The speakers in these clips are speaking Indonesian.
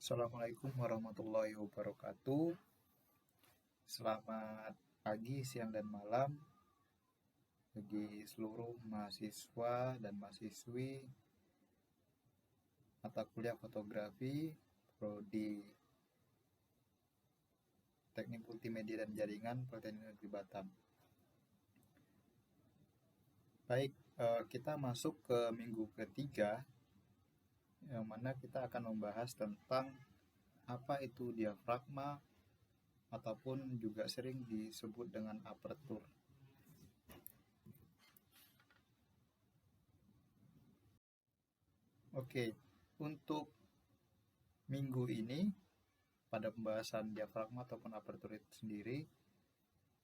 Assalamualaikum warahmatullahi wabarakatuh. Selamat pagi, siang, dan malam bagi seluruh mahasiswa dan mahasiswi mata kuliah fotografi prodi Teknik Multimedia dan Jaringan Politeknik Negeri Batam. Baik, kita masuk ke minggu ketiga, yang mana kita akan membahas tentang apa itu diafragma ataupun juga sering disebut dengan aperture. Oke, untuk minggu ini pada pembahasan diafragma ataupun aperture itu sendiri,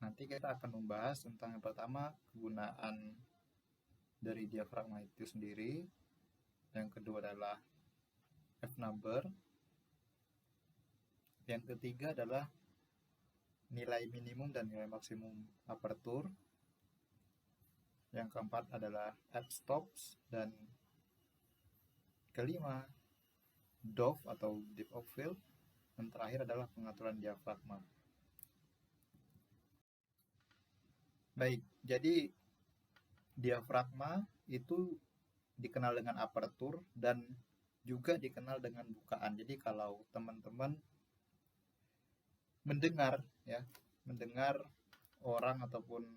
nanti kita akan membahas tentang yang pertama kegunaan dari diafragma itu sendiri, yang kedua adalah F number, yang ketiga adalah nilai minimum dan nilai maksimum aperture, yang keempat adalah f-stops, dan kelima depth atau depth of field, dan terakhir adalah pengaturan diafragma. Baik, jadi diafragma itu dikenal dengan aperture dan juga dikenal dengan bukaan. Jadi kalau teman-teman mendengar orang ataupun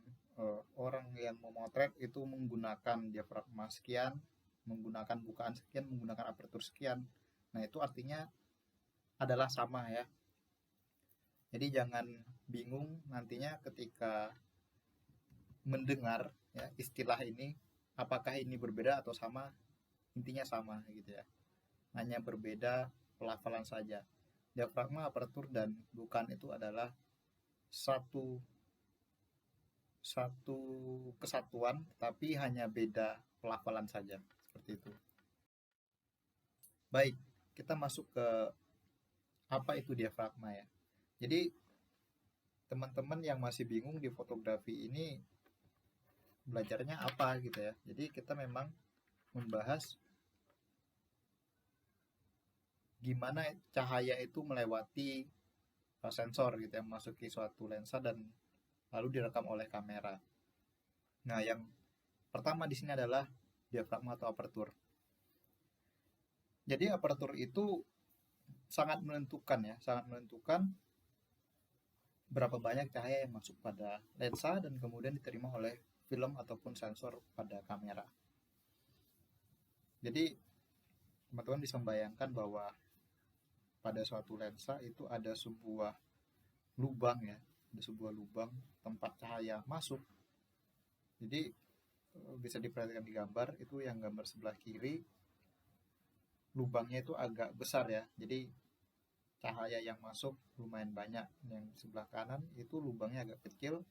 orang yang memotret itu menggunakan diafragma sekian, menggunakan bukaan sekian, menggunakan aperture sekian, nah itu artinya adalah sama ya. Jadi jangan bingung nantinya ketika mendengar ya istilah ini, apakah ini berbeda atau sama. Intinya sama gitu ya, hanya berbeda pelafalan saja. Diafragma, aperture, dan bukaan itu adalah satu kesatuan, tapi hanya beda pelafalan saja, seperti itu. Baik, kita masuk ke apa itu diafragma ya. Jadi teman-teman yang masih bingung di fotografi ini belajarnya apa gitu ya. Jadi kita memang membahas gimana cahaya itu melewati sensor gitu ya, memasuki suatu lensa dan lalu direkam oleh kamera. Nah, yang pertama di sini adalah diafragma atau aperture. Jadi aperture itu sangat menentukan ya, sangat menentukan berapa banyak cahaya yang masuk pada lensa dan kemudian diterima oleh film ataupun sensor pada kamera. Jadi teman-teman bisa membayangkan bahwa pada suatu lensa itu ada sebuah lubang ya, ada sebuah lubang tempat cahaya masuk. Jadi bisa diperhatikan di gambar itu, yang gambar sebelah kiri lubangnya itu agak besar ya, jadi cahaya yang masuk lumayan banyak. Yang sebelah kanan itu lubangnya agak kecil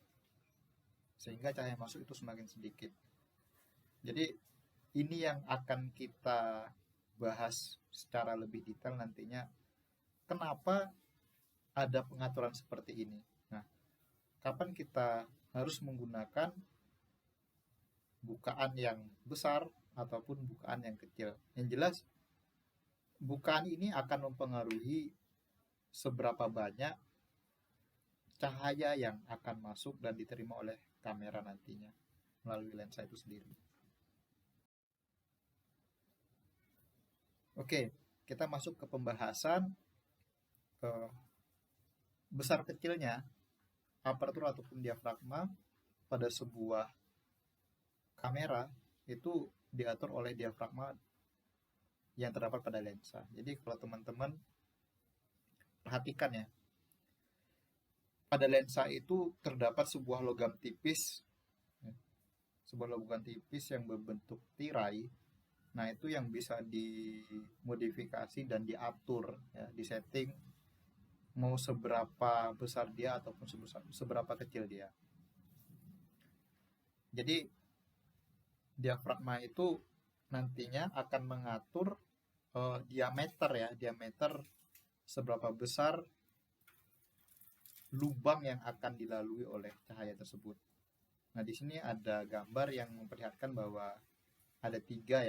sehingga cahaya masuk itu semakin sedikit. Jadi ini yang akan kita bahas secara lebih detail nantinya, kenapa ada pengaturan seperti ini. Nah, kapan kita harus menggunakan bukaan yang besar ataupun bukaan yang kecil. Yang jelas bukaan ini akan mempengaruhi seberapa banyak cahaya yang akan masuk dan diterima oleh kamera nantinya melalui lensa itu sendiri. Oke, kita masuk ke pembahasan besar kecilnya aperture ataupun diafragma pada sebuah kamera itu diatur oleh diafragma yang terdapat pada lensa. Jadi kalau teman-teman perhatikan ya, pada lensa itu terdapat sebuah logam tipis, sebuah logam tipis yang berbentuk tirai. Nah, itu yang bisa dimodifikasi dan diatur ya, disetting mau seberapa besar dia ataupun seberapa kecil dia. Jadi diafragma itu nantinya akan mengatur diameter seberapa besar lubang yang akan dilalui oleh cahaya tersebut. Nah, di sini ada gambar yang memperlihatkan bahwa ada tiga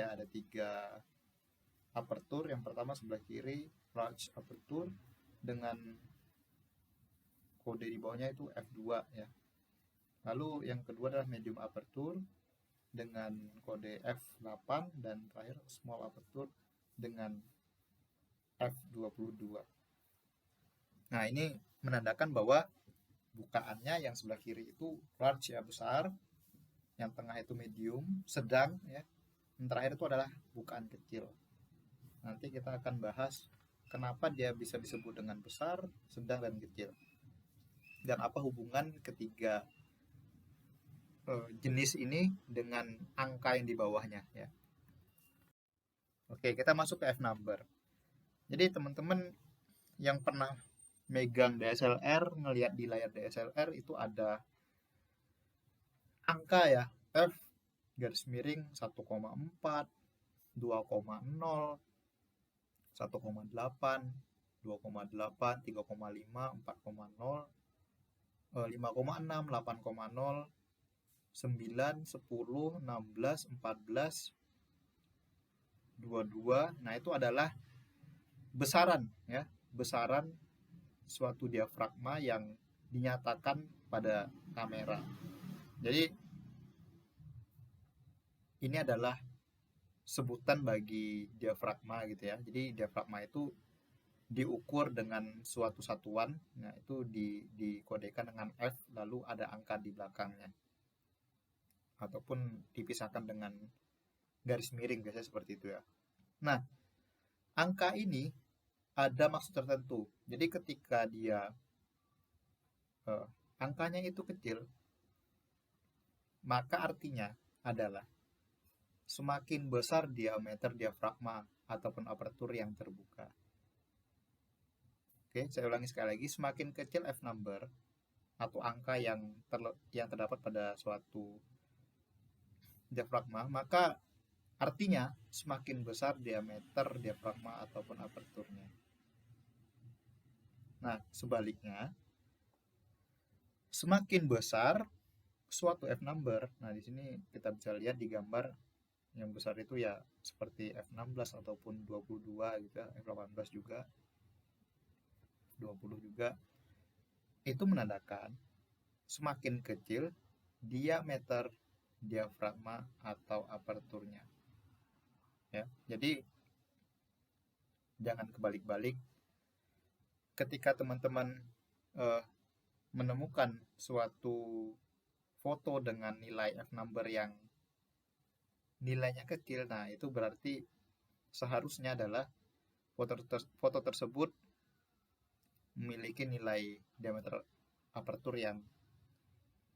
aperture. Yang pertama sebelah kiri large aperture dengan kode di bawahnya itu f2 ya. Lalu yang kedua adalah medium aperture dengan kode f8 dan terakhir small aperture dengan f22. Nah, ini menandakan bahwa bukaannya yang sebelah kiri itu large ya, besar, yang tengah itu medium, sedang ya, yang terakhir itu adalah bukaan kecil. Nanti kita akan bahas kenapa dia bisa disebut dengan besar, sedang, dan kecil, dan apa hubungan ketiga jenis ini dengan angka yang di bawahnya ya. Oke, kita masuk ke F number. Jadi teman-teman yang pernah megang DSLR, ngelihat di layar DSLR itu ada angka ya, F garis miring 1,4, 2,0, 1,8, 2,8, 3,5, 4,0, 5,6, 8,0, 9, 10, 16, 14, 22. Nah, itu adalah besaran ya, besaran suatu diafragma yang dinyatakan pada kamera. Jadi ini adalah sebutan bagi diafragma gitu ya. Jadi diafragma itu diukur dengan suatu satuan, nah itu dikodekan dengan F, lalu ada angka di belakangnya, ataupun dipisahkan dengan garis miring, biasanya seperti itu ya. Nah, angka ini ada maksud tertentu. Jadi ketika dia angkanya itu kecil, maka artinya adalah semakin besar diameter diafragma ataupun aperture yang terbuka. Oke, saya ulangi sekali lagi, semakin kecil F number atau angka yang terdapat pada suatu diafragma, maka artinya semakin besar diameter diafragma ataupun aperturnya. Nah, sebaliknya, semakin besar suatu F number, nah di sini kita bisa lihat di gambar yang besar itu ya seperti F16 ataupun 22 gitu ya, F18 juga, 20 juga. Itu menandakan semakin kecil diameter diafragma atau aperturnya. Ya, jadi jangan kebalik-balik. Ketika teman-teman menemukan suatu foto dengan nilai F number yang nilainya kecil, nah itu berarti seharusnya adalah foto tersebut memiliki nilai diameter aperture yang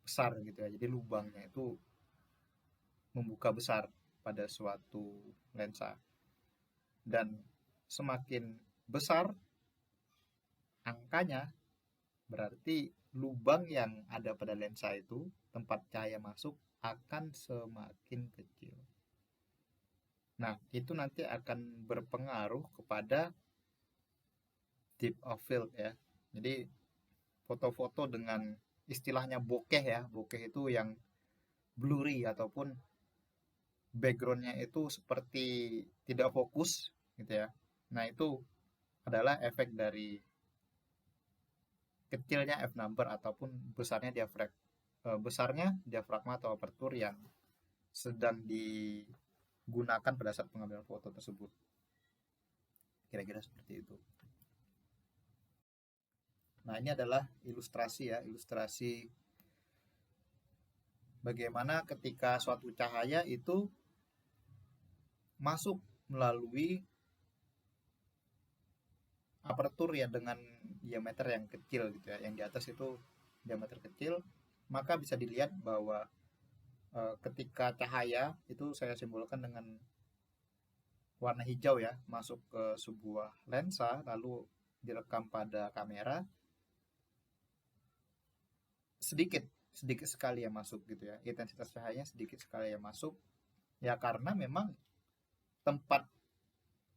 besar gitu ya. Jadi lubangnya itu membuka besar pada suatu lensa, dan semakin besar angkanya berarti lubang yang ada pada lensa itu, tempat cahaya masuk, akan semakin kecil. Nah, itu nanti akan berpengaruh kepada depth of field ya. Jadi foto-foto dengan istilahnya bokeh ya, bokeh itu yang blurry ataupun backgroundnya itu seperti tidak fokus gitu ya. Nah, itu adalah efek dari kecilnya F number ataupun besarnya diafragma atau aperture yang sedang digunakan pada saat pengambilan foto tersebut. Kira-kira seperti itu. Nah, ini adalah ilustrasi ya, ilustrasi bagaimana ketika suatu cahaya itu masuk melalui aperture ya dengan diameter yang kecil gitu ya. Yang di atas itu diameter kecil, maka bisa dilihat bahwa ketika cahaya itu saya simbolkan dengan warna hijau ya, masuk ke sebuah lensa lalu direkam pada kamera, sedikit sekali yang masuk gitu ya, intensitas cahayanya sedikit sekali yang masuk ya, karena memang tempat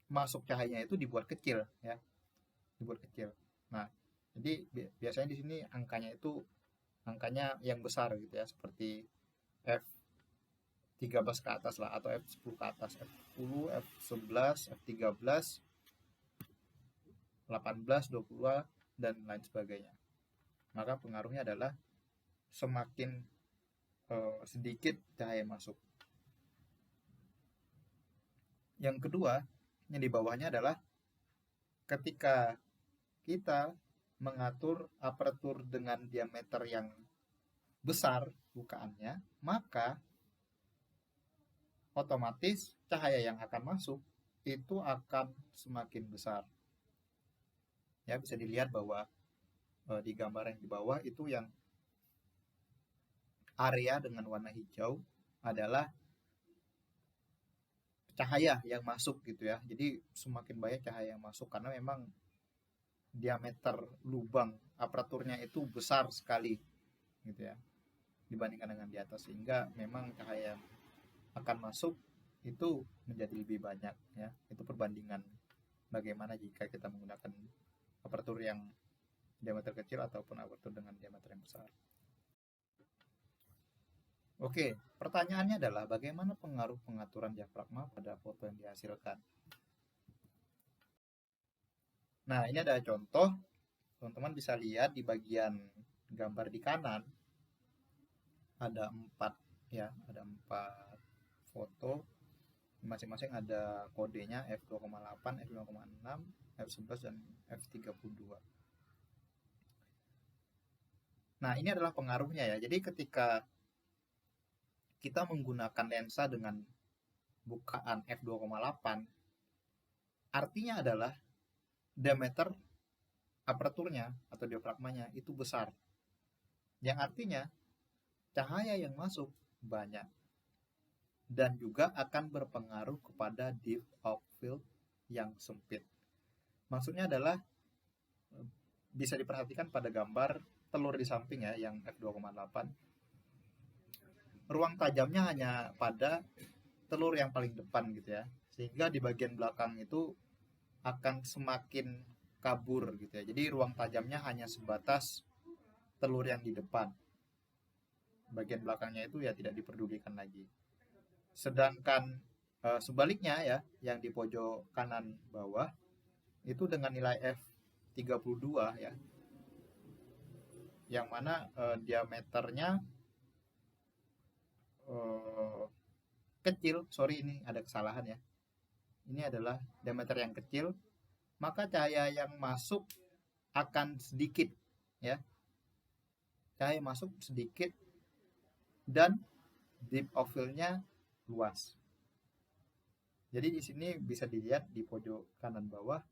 masuk cahayanya itu dibuat kecil ya, dibuat kecil. Nah, jadi biasanya di sini angkanya itu angkanya yang besar gitu ya, seperti 13 ke atas lah, atau F10 ke atas, F10, F11, F13, 18, 20, dan lain sebagainya. Maka pengaruhnya adalah semakin sedikit cahaya masuk. Yang kedua, yang di bawahnya adalah ketika kita mengatur apertur dengan diameter yang besar bukaannya, maka otomatis cahaya yang akan masuk itu akan semakin besar. Ya, bisa dilihat bahwa di gambar yang di bawah itu yang area dengan warna hijau adalah cahaya yang masuk gitu ya. Jadi semakin banyak cahaya yang masuk karena memang diameter lubang aparaturnya itu besar sekali gitu ya dibandingkan dengan di atas, sehingga memang cahaya yang akan masuk itu menjadi lebih banyak ya. Itu perbandingan bagaimana jika kita menggunakan aparatur yang diameter kecil ataupun aparatur dengan diameter yang besar. Oke, pertanyaannya adalah bagaimana pengaruh pengaturan diafragma pada foto yang dihasilkan. Nah, ini ada contoh. Teman-teman bisa lihat di bagian gambar di kanan ada 4 ya, ada 4 foto. Masing-masing ada kodenya F2,8, F5,6, F11 dan F32. Nah, ini adalah pengaruhnya ya. Jadi ketika kita menggunakan lensa dengan bukaan F2,8, artinya adalah diameter aparaturnya atau diafragmanya itu besar. Yang artinya cahaya yang masuk banyak dan juga akan berpengaruh kepada depth of field yang sempit. Maksudnya adalah bisa diperhatikan pada gambar telur di samping ya yang F2,8. Ruang tajamnya hanya pada telur yang paling depan gitu ya. Sehingga di bagian belakang itu akan semakin kabur gitu ya. Jadi ruang tajamnya hanya sebatas telur yang di depan. Bagian belakangnya itu ya tidak diperdulikan lagi. Sedangkan sebaliknya ya, yang di pojok kanan bawah itu dengan nilai F32 ya. Yang mana diameternya kecil, sorry ini ada kesalahan ya. Ini adalah diameter yang kecil, maka cahaya yang masuk akan sedikit ya. Cahaya masuk sedikit dan depth of field-nya luas. Jadi di sini bisa dilihat di pojok kanan bawah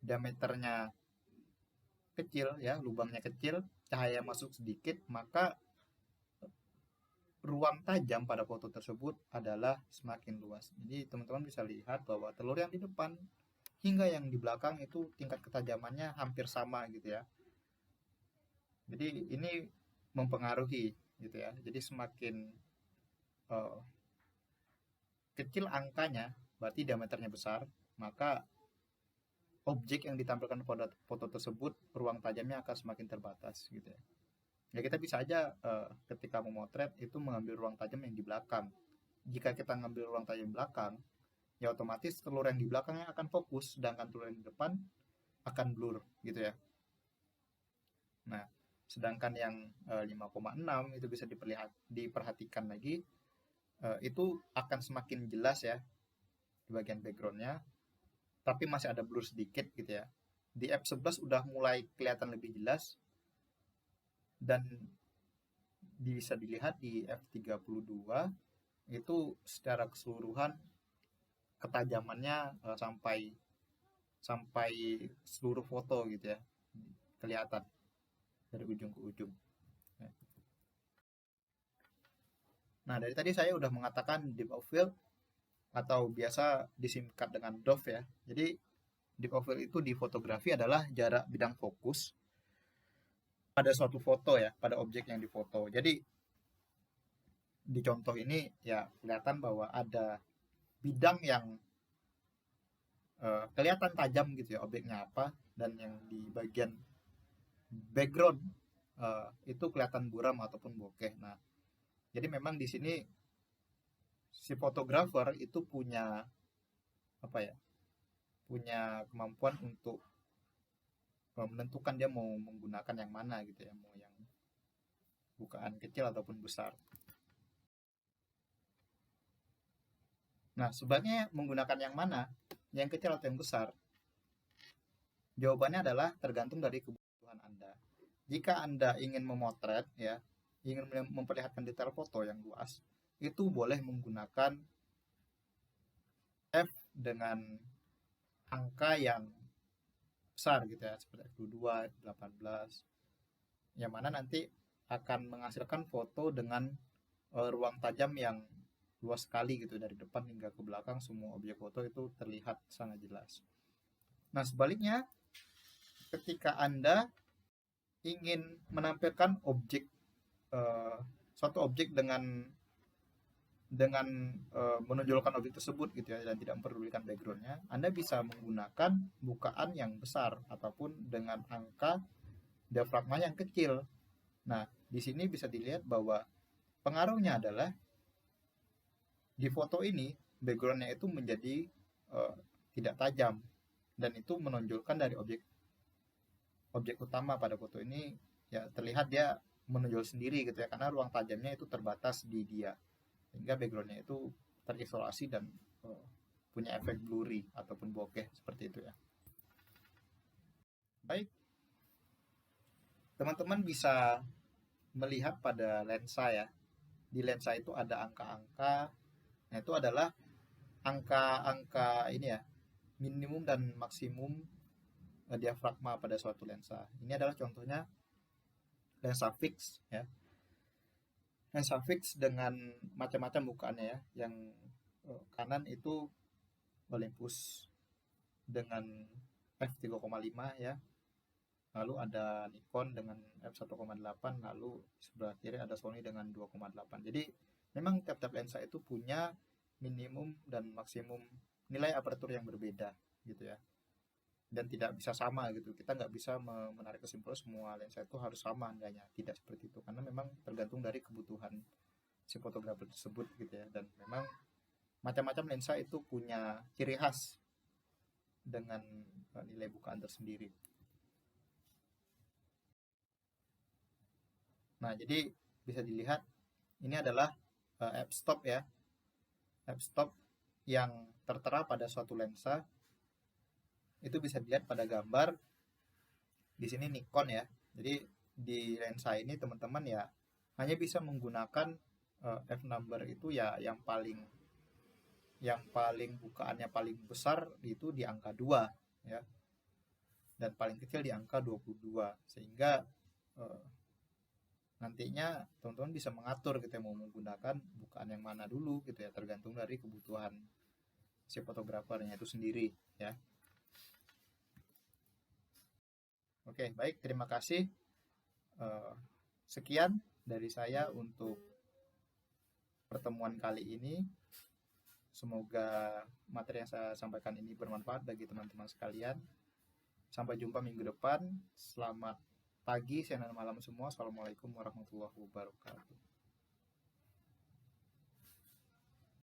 diameternya kecil ya, lubangnya kecil, cahaya masuk sedikit, maka ruang tajam pada foto tersebut adalah semakin luas. Jadi teman-teman bisa lihat bahwa telur yang di depan hingga yang di belakang itu tingkat ketajamannya hampir sama gitu ya. Jadi ini mempengaruhi gitu ya. Jadi semakin kecil angkanya, berarti diameternya besar, maka objek yang ditampilkan pada foto tersebut ruang tajamnya akan semakin terbatas gitu ya. Ya kita bisa aja ketika memotret itu mengambil ruang tajam yang di belakang. Jika kita ngambil ruang tajam belakang, ya otomatis telur yang di belakangnya akan fokus, sedangkan telur yang di depan akan blur gitu ya. Nah, sedangkan yang 5,6 itu bisa diperhatikan lagi, itu akan semakin jelas ya di bagian backgroundnya, tapi masih ada blur sedikit gitu ya. Di F11 udah mulai kelihatan lebih jelas, dan bisa dilihat di F32 itu secara keseluruhan ketajamannya sampai seluruh foto gitu ya, kelihatan dari ujung ke ujung. Nah, dari tadi saya udah mengatakan depth of field atau biasa disingkat dengan DOF ya. Jadi depth of field itu di fotografi adalah jarak bidang fokus pada suatu foto ya, pada objek yang difoto. Jadi di contoh ini ya kelihatan bahwa ada bidang yang kelihatan tajam gitu ya objeknya apa, dan yang di bagian background itu kelihatan buram ataupun bokeh. Nah, jadi memang di sini si fotografer itu punya apa ya? Punya kemampuan untuk menentukan dia mau menggunakan yang mana gitu ya, mau yang bukaan kecil ataupun besar. Nah, sebaiknya menggunakan yang mana? Yang kecil atau yang besar? Jawabannya adalah tergantung dari kebutuhan Anda. Jika Anda ingin memotret ya, ingin memperlihatkan detail foto yang luas, itu boleh menggunakan f dengan angka yang besar gitu ya, seperti f22, 18, yang mana nanti akan menghasilkan foto dengan ruang tajam yang luas sekali gitu, dari depan hingga ke belakang semua objek foto itu terlihat sangat jelas. Nah, sebaliknya ketika Anda ingin menampilkan objek uh, suatu objek dengan menonjolkan objek tersebut gitu ya, dan tidak memperdulikan backgroundnya, Anda bisa menggunakan bukaan yang besar ataupun dengan angka diafragma yang kecil. Nah, di sini bisa dilihat bahwa pengaruhnya adalah di foto ini backgroundnya itu menjadi uh, tidak tajam, dan itu menonjolkan dari objek utama pada foto ini ya, terlihat dia menonjol sendiri gitu ya, karena ruang tajamnya itu terbatas di dia, sehingga backgroundnya itu terisolasi dan punya efek blurry ataupun bokeh seperti itu ya. Baik, teman-teman bisa melihat pada lensa ya. Di lensa itu ada angka-angka. Nah, itu adalah angka-angka ini ya, minimum dan maksimum diafragma pada suatu lensa. Ini adalah contohnya lensa fix ya. Lensa fix dengan macam-macam bukaannya ya. Yang kanan itu Olympus dengan f3,5 ya. Lalu ada Nikon dengan f1,8, lalu sebelah kiri ada Sony dengan 2,8. Jadi memang tiap-tiap lensa itu punya minimum dan maksimum nilai apertur yang berbeda gitu ya, dan tidak bisa sama gitu. Kita nggak bisa menarik kesimpulan semua lensa itu harus sama nilainya, tidak seperti itu, karena memang tergantung dari kebutuhan si fotografer tersebut gitu ya. Dan memang macam-macam lensa itu punya ciri khas dengan nilai bukaan tersendiri. Nah, jadi bisa dilihat ini adalah f-stop ya, f-stop yang tertera pada suatu lensa. Itu bisa dilihat pada gambar di sini Nikon ya. Jadi di lensa ini teman-teman ya hanya bisa menggunakan f number itu ya, yang paling bukaannya paling besar itu di angka 2 ya, dan paling kecil di angka 22, sehingga eh, nantinya teman-teman bisa mengatur gitu ya, mau menggunakan bukaan yang mana dulu gitu ya, tergantung dari kebutuhan si fotografernya itu sendiri ya. Oke, baik, terima kasih. Sekian dari saya untuk pertemuan kali ini. Semoga materi yang saya sampaikan ini bermanfaat bagi teman-teman sekalian. Sampai jumpa minggu depan. Selamat pagi, siang, dan malam semua. Assalamualaikum warahmatullahi wabarakatuh.